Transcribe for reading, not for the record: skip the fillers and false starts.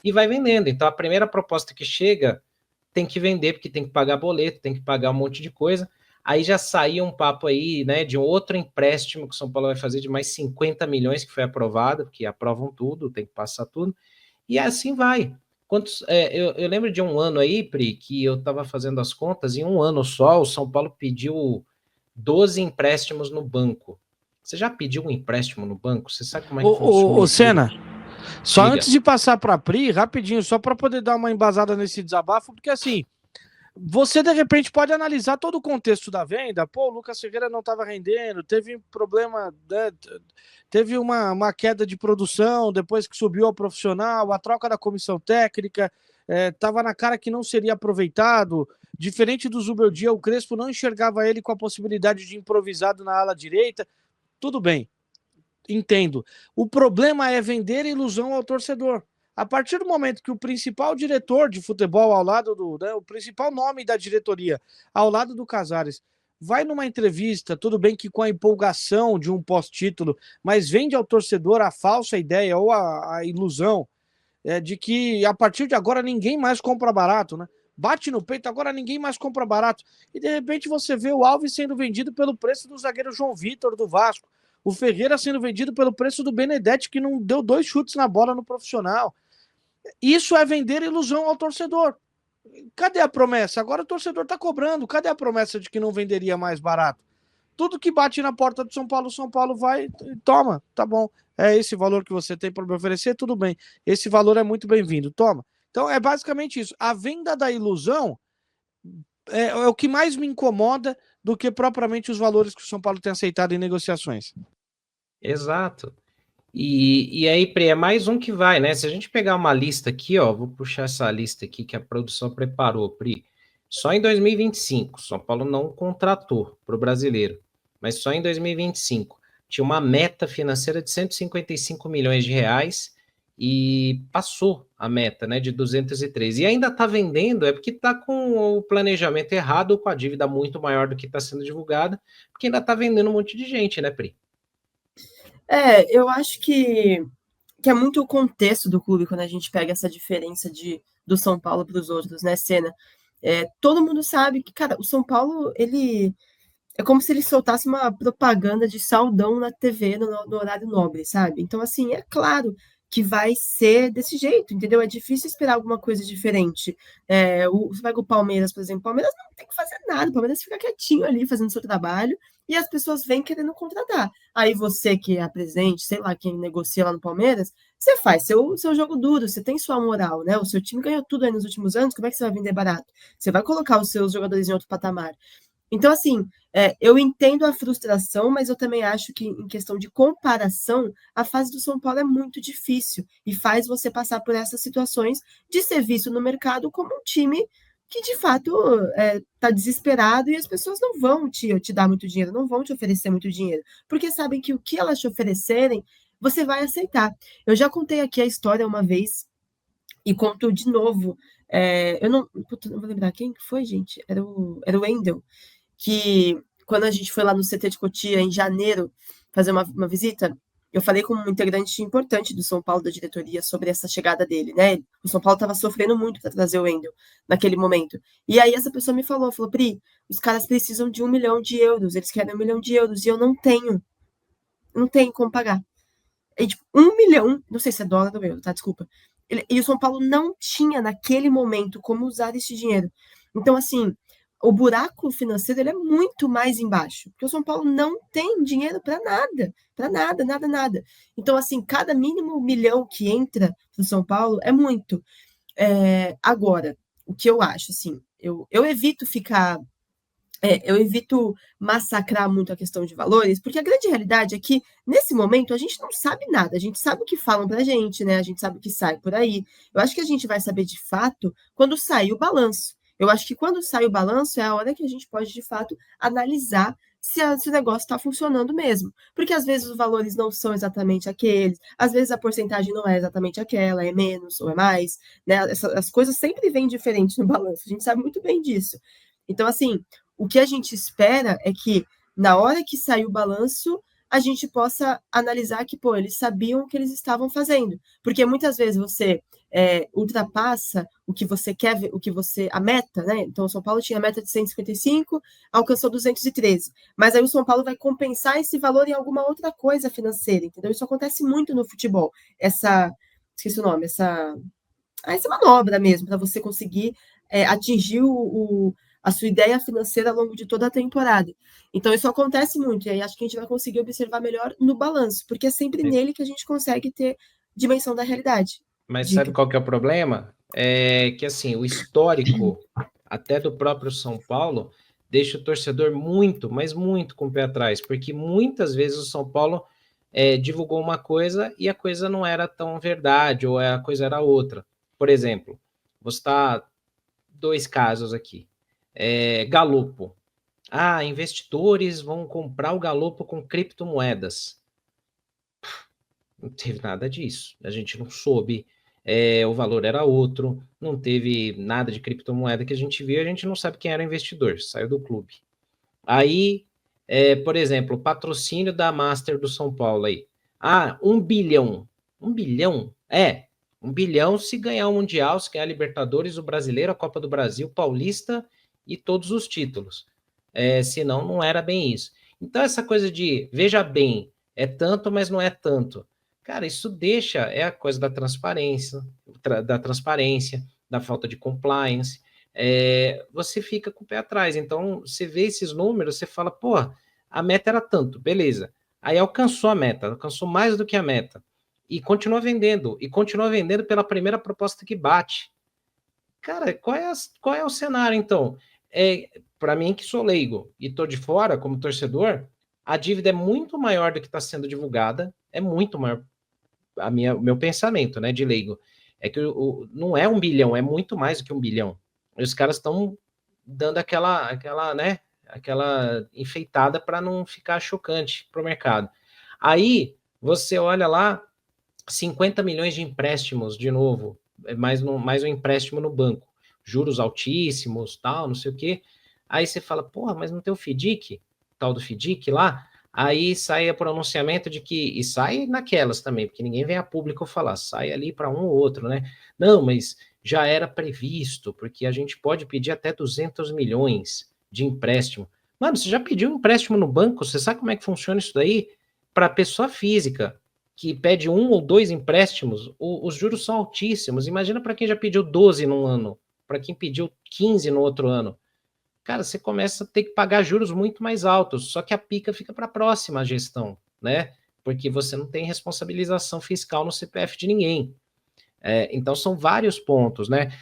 e vai vendendo. Então, a primeira proposta que chega tem que vender, porque tem que pagar boleto, tem que pagar um monte de coisa. Aí já saiu um papo aí, né, de um outro empréstimo que o São Paulo vai fazer de mais 50 milhões, que foi aprovado, porque aprovam tudo, tem que passar tudo, e assim vai. Eu lembro de um ano aí, Pri, que eu estava fazendo as contas, em um ano só, o São Paulo pediu 12 empréstimos no banco. Você já pediu um empréstimo no banco? Você sabe como é que funciona Ô, o dinheiro? Senna, só Diga. antes de passar para a Pri, rapidinho, só para poder dar uma embasada nesse desabafo, porque assim, você de repente pode analisar todo o contexto da venda. Pô, o Lucas Ferreira não estava rendendo, teve problema, né, teve uma queda de produção depois que subiu ao profissional, a troca da comissão técnica, estava na cara que não seria aproveitado. Diferente do Zubeldia, o Crespo não enxergava ele com a possibilidade de improvisado na ala direita. Tudo bem, entendo. O problema é vender ilusão ao torcedor. A partir do momento que o principal diretor de futebol ao lado do, né, o principal nome da diretoria ao lado do Casares vai numa entrevista, tudo bem que com a empolgação de um pós-título, mas vende ao torcedor a falsa ideia ou a ilusão de que a partir de agora ninguém mais compra barato, né? Bate no peito, agora ninguém mais compra barato. E de repente você vê o Alves sendo vendido pelo preço do zagueiro João Vitor do Vasco. O Ferreira sendo vendido pelo preço do Benedetti, que não deu 2 chutes na bola no profissional. Isso é vender ilusão ao torcedor. Cadê a promessa? Agora o torcedor está cobrando. Cadê a promessa de que não venderia mais barato? Tudo que bate na porta do São Paulo vai e toma, tá bom. É esse valor que você tem para me oferecer, tudo bem. Esse valor é muito bem-vindo, toma. Então é basicamente isso. A venda da ilusão é o que mais me incomoda do que propriamente os valores que o São Paulo tem aceitado em negociações. Exato. E aí, Pri, é mais um que vai, né? Se a gente pegar uma lista aqui, ó, vou puxar essa lista aqui que a produção preparou, Pri. Só em 2025, São Paulo não contratou para o brasileiro, mas só em 2025 tinha uma meta financeira de 155 milhões de reais e passou a meta, né, de 203. E ainda está vendendo, é porque está com o planejamento errado ou com a dívida muito maior do que está sendo divulgada, porque ainda está vendendo um monte de gente, né, Pri? Eu acho que é muito o contexto do clube quando a gente pega essa diferença do São Paulo para os outros, né, Senna? Todo mundo sabe que, cara, o São Paulo, ele é como se ele soltasse uma propaganda de saldão na TV no horário nobre, sabe? Então, assim, é claro que vai ser desse jeito, entendeu? É difícil esperar alguma coisa diferente. Você vai com o Palmeiras, por exemplo, o Palmeiras não tem que fazer nada, o Palmeiras fica quietinho ali fazendo seu trabalho e as pessoas vêm querendo contratar. Aí você que é presidente, sei lá, quem negocia lá no Palmeiras, você faz seu jogo duro, você tem sua moral, né? O seu time ganhou tudo aí nos últimos anos, como é que você vai vender barato? Você vai colocar os seus jogadores em outro patamar. Então, assim, eu entendo a frustração, mas eu também acho que, em questão de comparação, a fase do São Paulo é muito difícil e faz você passar por essas situações de ser visto no mercado como um time que, de fato, está desesperado e as pessoas não vão te dar muito dinheiro, não vão te oferecer muito dinheiro, porque sabem que o que elas te oferecerem, você vai aceitar. Eu já contei aqui a história uma vez e conto de novo. Eu não vou lembrar quem que foi, gente. Era o Wendel, que quando a gente foi lá no CT de Cotia em janeiro fazer uma visita, eu falei com um integrante importante do São Paulo, da diretoria, sobre essa chegada dele, né? O São Paulo estava sofrendo muito para trazer o Wendel naquele momento. E aí essa pessoa me falou, Pri, os caras precisam de 1 milhão de euros, eles querem 1 milhão de euros, e eu não tenho como pagar. E, tipo, 1 milhão, não sei se é dólar ou euro, tá? Desculpa. E o São Paulo não tinha, naquele momento, como usar esse dinheiro. Então, assim, o buraco financeiro ele é muito mais embaixo, porque o São Paulo não tem dinheiro para nada, nada, nada. Então, assim, cada mínimo milhão que entra no São Paulo é muito. Agora, o que eu acho, assim, eu evito ficar eu evito massacrar muito a questão de valores, porque a grande realidade é que, nesse momento, a gente não sabe nada. A gente sabe o que falam pra gente, né? A gente sabe o que sai por aí. Eu acho que a gente vai saber de fato quando sair o balanço. Eu acho que quando sai o balanço é a hora que a gente pode, de fato, analisar se o negócio está funcionando mesmo. Porque às vezes os valores não são exatamente aqueles, às vezes a porcentagem não é exatamente aquela, é menos ou é mais, né? As coisas sempre vêm diferentes no balanço, a gente sabe muito bem disso. Então, assim, o que a gente espera é que, na hora que sair o balanço, a gente possa analisar que, pô, eles sabiam o que eles estavam fazendo. Porque muitas vezes você ultrapassa o que você quer ver, a meta, né? Então, o São Paulo tinha a meta de 155, alcançou 213. Mas aí o São Paulo vai compensar esse valor em alguma outra coisa financeira, entendeu? Isso acontece muito no futebol. Esqueci o nome, essa manobra mesmo, para você conseguir atingir a sua ideia financeira ao longo de toda a temporada. Então, isso acontece muito, e aí acho que a gente vai conseguir observar melhor no balanço, porque é sempre nele que a gente consegue ter dimensão da realidade. Mas sabe qual que é o problema? É que, assim, o histórico, até do próprio São Paulo, deixa o torcedor muito, mas muito com o pé atrás, porque muitas vezes o São Paulo divulgou uma coisa e a coisa não era tão verdade, ou a coisa era outra. Por exemplo, vou citar 2 casos aqui. Galopo. Investidores vão comprar o Galopo com criptomoedas. Não teve nada disso. A gente não soube, o valor era outro, não teve nada de criptomoeda que a gente viu, a gente não sabe quem era o investidor, saiu do clube. Aí, por exemplo, o patrocínio da Master do São Paulo aí. 1 bilhão. 1 bilhão? 1 bilhão se ganhar o Mundial, se ganhar a Libertadores, o Brasileiro, a Copa do Brasil, Paulista e todos os títulos. Senão, não era bem isso. Então, essa coisa de, veja bem, é tanto, mas não é tanto. Cara, isso deixa, a coisa da transparência, da falta de compliance, você fica com o pé atrás. Então, você vê esses números, você fala, pô, a meta era tanto, beleza. Aí alcançou a meta, alcançou mais do que a meta. E continua vendendo pela primeira proposta que bate. Cara, qual é o cenário, então? Para mim, que sou leigo e tô de fora, como torcedor, a dívida é muito maior do que está sendo divulgada, é muito maior. O meu pensamento, né, de leigo, é que não é 1 bilhão, é muito mais do que 1 bilhão. Os caras estão dando aquela enfeitada para não ficar chocante para o mercado. Aí, você olha lá, 50 milhões de empréstimos, de novo, mais um empréstimo no banco, juros altíssimos, tal, não sei o quê. Aí você fala, porra, mas não tem o FIDIC, tal do FIDIC lá? Aí sai o pronunciamento de que, e sai naquelas também, porque ninguém vem a público falar, sai ali para um ou outro, né? Não, mas já era previsto, porque a gente pode pedir até 200 milhões de empréstimo. Mano, você já pediu um empréstimo no banco? Você sabe como é que funciona isso daí? Para pessoa física, que pede 1 ou 2 empréstimos, os juros são altíssimos. Imagina para quem já pediu 12 num ano, para quem pediu 15 no outro ano. Cara, você começa a ter que pagar juros muito mais altos, só que a pica fica para a próxima gestão, né? Porque você não tem responsabilização fiscal no CPF de ninguém. Então, são vários pontos, né?